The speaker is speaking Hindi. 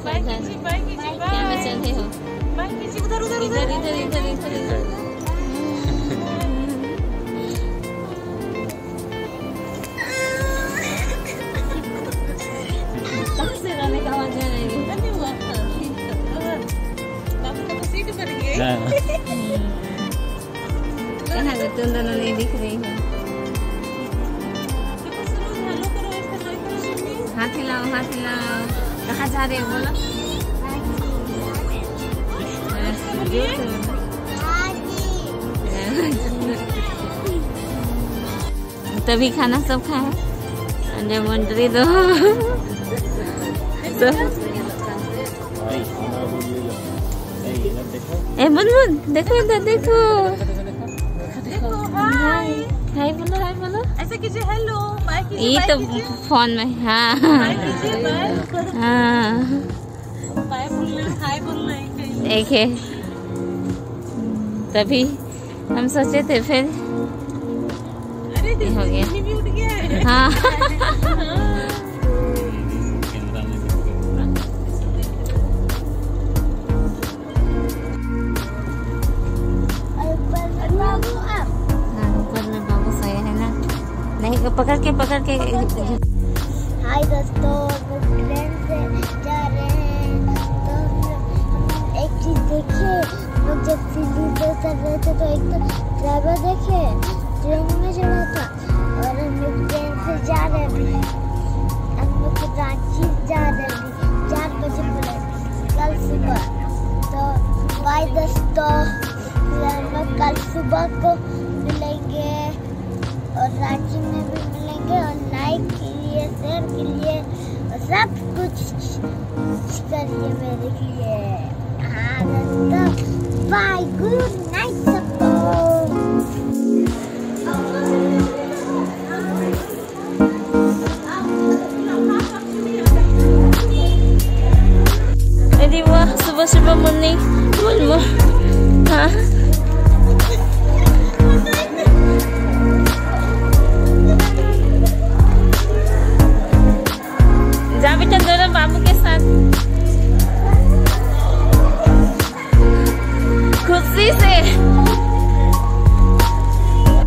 देखो इधर क्या में चल रहे हो? उधर उधर इधर इधर इधर इधर इधर। तब से रोने का आवाज आ रही है। कहाँ गए तुम दोनों? नहीं दिख रही हो। हाथ हिलाओ हाथ हिलाओ। कहाँ जा रहे हो बोलो? तभी खाना सब खाए। अंडे मंडरी दो ए मुनमुन देखो इधर देखो। हाय हाय बोलो हाय बोलो। ऐसे कीजिए हेलो बाय कीजिए। ये तो फोन में हाँ बाय कीजिए बाय। हाँ बाय बोलना हाय बोलना एक है। तभी हम सोचे थे फिर अरे हो गया। भी उठ गया है। हाँ ऊपर में बाबू सोया है ना। नहीं पकड़ के हाय दोस्तों, ट्रेन से जा रहे हैं तो हम एक चीज देखे। लोग जब दिल्ली से उतर रहे थे तो एक तो ड्राइवर देखे ट्रेन में चढ़ा था और हम लोग ट्रेन से जा रहे थे। हम लोग रांची जा रहे थे 4 बजे कल सुबह। तो बाय दोस्तों, हम लोग कल सुबह को मिलेंगे और रांची में भी मिलेंगे। और लाइक कीजिए, शेयर कीजिए और सब कुछ करिए मेरे लिए। हाँ दोस्तों, बाय, गुड नाइट सबको। अरे वाह सुबह सुबह मॉर्निंग हाँ